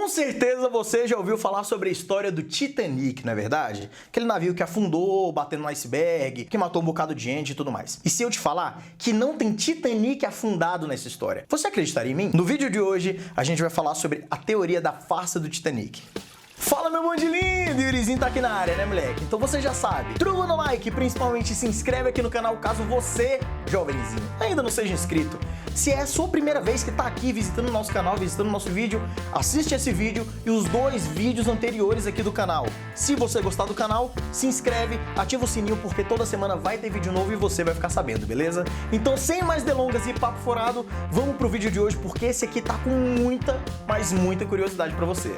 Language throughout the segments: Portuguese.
Com certeza você já ouviu falar sobre a história do Titanic, não é verdade? Aquele navio que afundou, batendo no iceberg, que matou um bocado de gente e tudo mais. E se eu te falar que não tem Titanic afundado nessa história, você acreditaria em mim? No vídeo de hoje, a gente vai falar sobre a teoria da farsa do Titanic. Fala, meu monte lindo! Yurizinho tá aqui na área, né, moleque? Então você já sabe. Trua no like e principalmente se inscreve aqui no canal caso você, jovenzinho, ainda não seja inscrito. Se é a sua primeira vez que tá aqui visitando o nosso canal, visitando o nosso vídeo, assiste esse vídeo e os dois vídeos anteriores aqui do canal. Se você gostar do canal, se inscreve, ativa o sininho porque toda semana vai ter vídeo novo e você vai ficar sabendo, beleza? Então, sem mais delongas e papo furado, vamos pro vídeo de hoje porque esse aqui tá com muita, mas muita curiosidade pra você.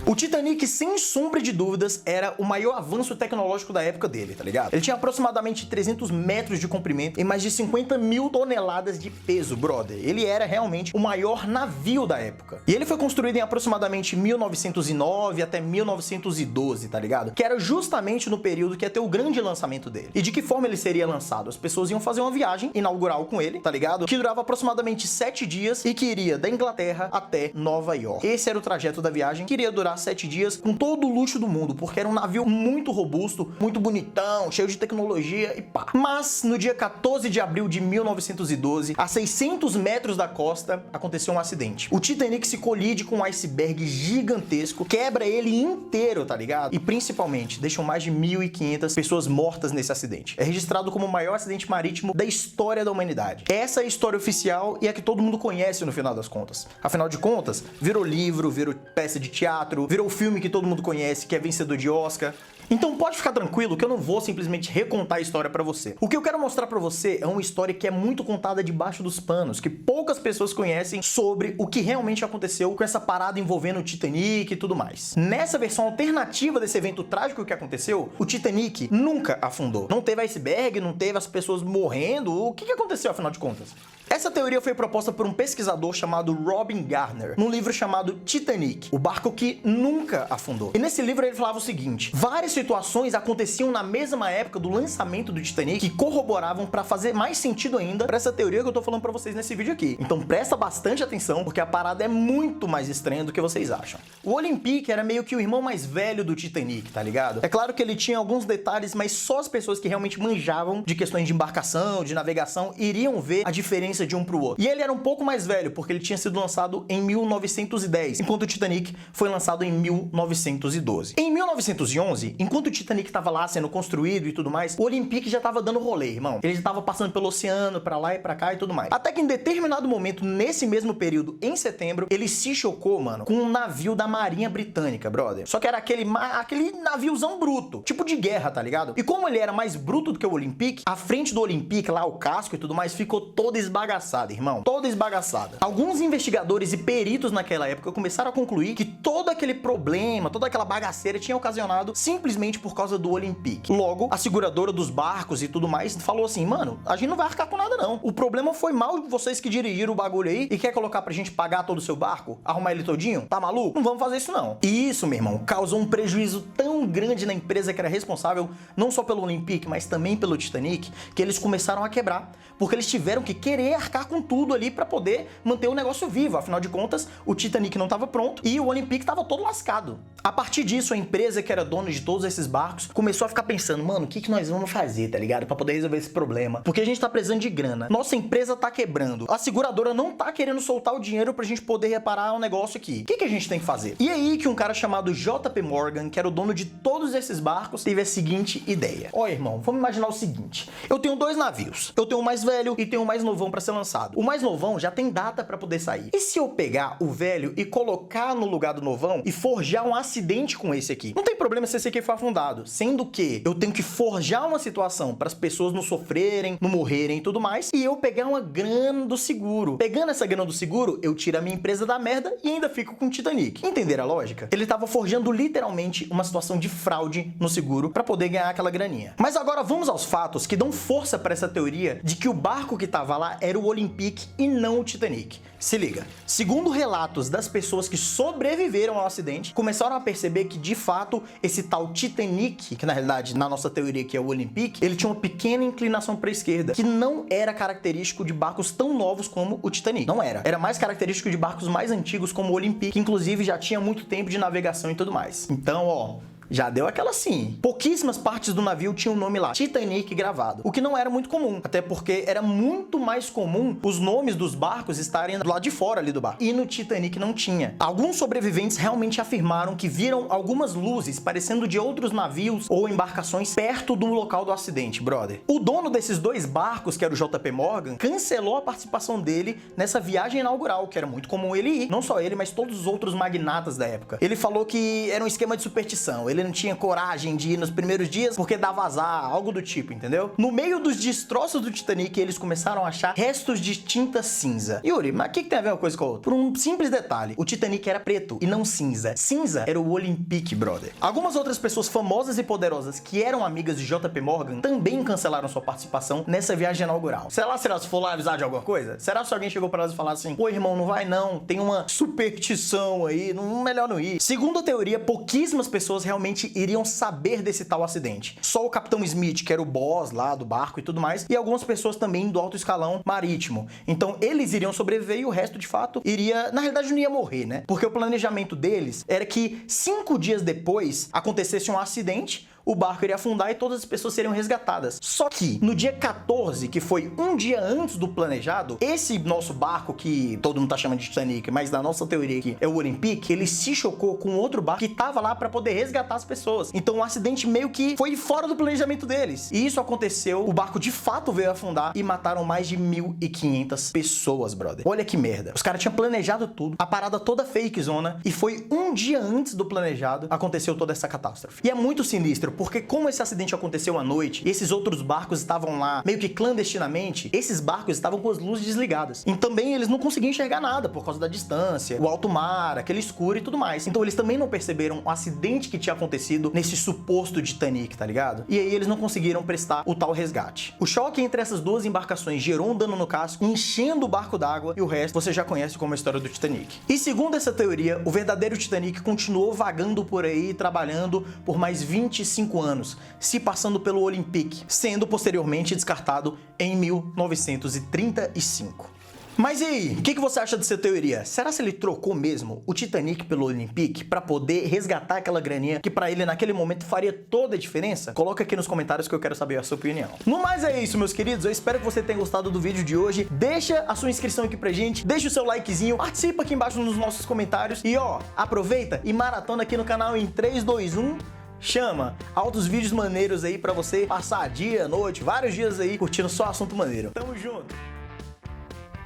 O Titanic, sem sombra de dúvidas, era o maior avanço tecnológico da época dele, tá ligado? Ele tinha aproximadamente 300 metros de comprimento e mais de 50 mil toneladas de peso, brother. Ele era realmente o maior navio da época. E ele foi construído em aproximadamente 1909 até 1912, tá ligado? Que era justamente no período que ia ter o grande lançamento dele. E de que forma ele seria lançado? As pessoas iam fazer uma viagem inaugural com ele, tá ligado? Que durava aproximadamente 7 dias e que iria da Inglaterra até Nova York. Esse era o trajeto da viagem, que iria durar 7 dias com todo o luxo do mundo, porque era um navio muito robusto, muito bonitão, cheio de tecnologia e pá. Mas no dia 14 de abril de 1912, a 600 metros da costa, aconteceu um acidente. O Titanic se colide com um iceberg gigantesco, quebra ele inteiro, tá ligado? E principalmente, deixam mais de 1.500 pessoas mortas nesse acidente. É registrado como o maior acidente marítimo da história da humanidade. Essa é a história oficial e é a que todo mundo conhece no final das contas. Afinal de contas, virou livro, virou peça de teatro, virou o filme que todo mundo conhece, que é vencedor de Oscar. Então pode ficar tranquilo que eu não vou simplesmente recontar a história pra você. O que eu quero mostrar pra você é uma história que é muito contada debaixo dos panos, que poucas pessoas conhecem sobre o que realmente aconteceu com essa parada envolvendo o Titanic e tudo mais. Nessa versão alternativa desse evento trágico que aconteceu, o Titanic nunca afundou. Não teve iceberg, não teve as pessoas morrendo. O que aconteceu afinal de contas? Essa teoria foi proposta por um pesquisador chamado Robin Gardner, num livro chamado Titanic, o barco que nunca afundou. E nesse livro ele falava o seguinte: várias situações aconteciam na mesma época do lançamento do Titanic que corroboravam para fazer mais sentido ainda para essa teoria que eu tô falando para vocês nesse vídeo aqui. Então presta bastante atenção porque a parada é muito mais estranha do que vocês acham. O Olympic era meio que o irmão mais velho do Titanic, tá ligado? É claro que ele tinha alguns detalhes, mas só as pessoas que realmente manjavam de questões de embarcação, de navegação, iriam ver a diferença de um pro outro. E ele era um pouco mais velho, porque ele tinha sido lançado em 1910, enquanto o Titanic foi lançado em 1912. Em 1911, enquanto o Titanic tava lá sendo construído e tudo mais, o Olympic já tava dando rolê, irmão. Ele já tava passando pelo oceano, pra lá e pra cá e tudo mais. Até que em determinado momento, nesse mesmo período, em setembro, ele se chocou, mano, com um navio da Marinha Britânica, brother. Só que era aquele naviozão bruto, tipo de guerra, tá ligado? E como ele era mais bruto do que o Olympic, a frente do Olympic lá, o casco e tudo mais, ficou toda esbagaçada, irmão. Toda esbagaçada. Alguns investigadores e peritos naquela época começaram a concluir que todo aquele problema, toda aquela bagaceira tinha ocasionado simplesmente por causa do Olympic. Logo, a seguradora dos barcos e tudo mais falou assim: mano, a gente não vai arcar com nada não. O problema foi mal vocês que dirigiram o bagulho aí e quer colocar pra gente pagar todo o seu barco? Arrumar ele todinho? Tá maluco? Não vamos fazer isso não. E isso, meu irmão, causou um prejuízo tão grande na empresa que era responsável não só pelo Olympic, mas também pelo Titanic, que eles começaram a quebrar, porque eles tiveram que querer arcar com tudo ali pra poder manter o negócio vivo. Afinal de contas, o Titanic não tava pronto e o Olympic tava todo lascado. A partir disso, a empresa que era dona de todos esses barcos começou a ficar pensando: mano, o que nós vamos fazer, tá ligado? Pra poder resolver esse problema. Porque a gente tá precisando de grana. Nossa empresa tá quebrando. A seguradora não tá querendo soltar o dinheiro pra gente poder reparar um negócio aqui. O que a gente tem que fazer? E aí que um cara chamado JP Morgan, que era o dono de todos esses barcos, teve a seguinte ideia: ó, irmão, vamos imaginar o seguinte. Eu tenho dois navios. Eu tenho um mais velho e tenho um mais novão pra ser lançado. O mais novão já tem data pra poder sair. E se eu pegar o velho e colocar no lugar do novão e forjar um acidente com esse aqui? Não tem problema se esse aqui for afundado, sendo que eu tenho que forjar uma situação para as pessoas não sofrerem, não morrerem e tudo mais, e eu pegar uma grana do seguro. Pegando essa grana do seguro, eu tiro a minha empresa da merda e ainda fico com o Titanic. Entenderam a lógica? Ele tava forjando literalmente uma situação de fraude no seguro para poder ganhar aquela graninha. Mas agora vamos aos fatos que dão força para essa teoria de que o barco que tava lá era o Olympic e não o Titanic. Se liga. Segundo relatos das pessoas que sobreviveram ao acidente, começaram a a perceber que, de fato, esse tal Titanic, que na realidade, na nossa teoria que é o Olympic, ele tinha uma pequena inclinação para a esquerda, que não era característico de barcos tão novos como o Titanic. Não era. Era mais característico de barcos mais antigos como o Olympic, que inclusive já tinha muito tempo de navegação e tudo mais. Então, ó, já deu aquela sim. Pouquíssimas partes do navio tinham o nome lá, Titanic, gravado. O que não era muito comum, até porque era muito mais comum os nomes dos barcos estarem do lado de fora ali do barco. E no Titanic não tinha. Alguns sobreviventes realmente afirmaram que viram algumas luzes parecendo de outros navios ou embarcações perto do local do acidente, brother. O dono desses dois barcos, que era o JP Morgan, cancelou a participação dele nessa viagem inaugural, que era muito comum ele ir. Não só ele, mas todos os outros magnatas da época. Ele falou que era um esquema de superstição. Ele não tinha coragem de ir nos primeiros dias porque dava azar, algo do tipo, entendeu? No meio dos destroços do Titanic, eles começaram a achar restos de tinta cinza. Yuri, mas o que tem a ver uma coisa com a outra? Por um simples detalhe, o Titanic era preto e não cinza. Cinza era o Olympic, brother. Algumas outras pessoas famosas e poderosas que eram amigas de JP Morgan também cancelaram sua participação nessa viagem inaugural. Será se for lá avisar de alguma coisa? Será se alguém chegou pra elas e falou assim, pô, irmão, não vai não, tem uma superstição aí, melhor não ir. Segundo a teoria, pouquíssimas pessoas realmente iriam saber desse tal acidente. Só o Capitão Smith, que era o boss lá do barco e tudo mais, e algumas pessoas também do alto escalão marítimo. Então eles iriam sobreviver e o resto, de fato, iria... Na realidade, não ia morrer, né? Porque o planejamento deles era que 5 dias depois acontecesse um acidente, o barco iria afundar e todas as pessoas seriam resgatadas. Só que no dia 14, que foi um dia antes do planejado, esse nosso barco, que todo mundo tá chamando de Titanic, mas na nossa teoria aqui é o Olympic, ele se chocou com outro barco que tava lá para poder resgatar as pessoas. Então o acidente meio que foi fora do planejamento deles. E isso aconteceu, o barco de fato veio afundar e mataram mais de 1.500 pessoas, brother. Olha que merda. Os caras tinham planejado tudo, a parada toda fake zona, e foi um dia antes do planejado, aconteceu toda essa catástrofe. E é muito sinistro, porque como esse acidente aconteceu à noite, e esses outros barcos estavam lá meio que clandestinamente, esses barcos estavam com as luzes desligadas. E também eles não conseguiam enxergar nada por causa da distância, o alto mar, aquele escuro e tudo mais. Então eles também não perceberam o acidente que tinha acontecido nesse suposto Titanic, tá ligado? E aí eles não conseguiram prestar o tal resgate. O choque entre essas duas embarcações gerou um dano no casco, enchendo o barco d'água, e o resto você já conhece como a história do Titanic. E segundo essa teoria, o verdadeiro Titanic continuou vagando por aí, trabalhando por mais 25 anos, se passando pelo Olympic, sendo posteriormente descartado em 1935. Mas e aí, o que você acha dessa teoria? Será que ele trocou mesmo o Titanic pelo Olympic para poder resgatar aquela graninha que para ele naquele momento faria toda a diferença? Coloca aqui nos comentários que eu quero saber a sua opinião. No mais é isso, meus queridos, eu espero que você tenha gostado do vídeo de hoje. Deixa a sua inscrição aqui pra gente, deixa o seu likezinho, participa aqui embaixo nos nossos comentários e ó, aproveita e maratona aqui no canal em 3, 2, 1... chama! Altos vídeos maneiros aí pra você passar dia, noite, vários dias aí curtindo só assunto maneiro. Tamo junto!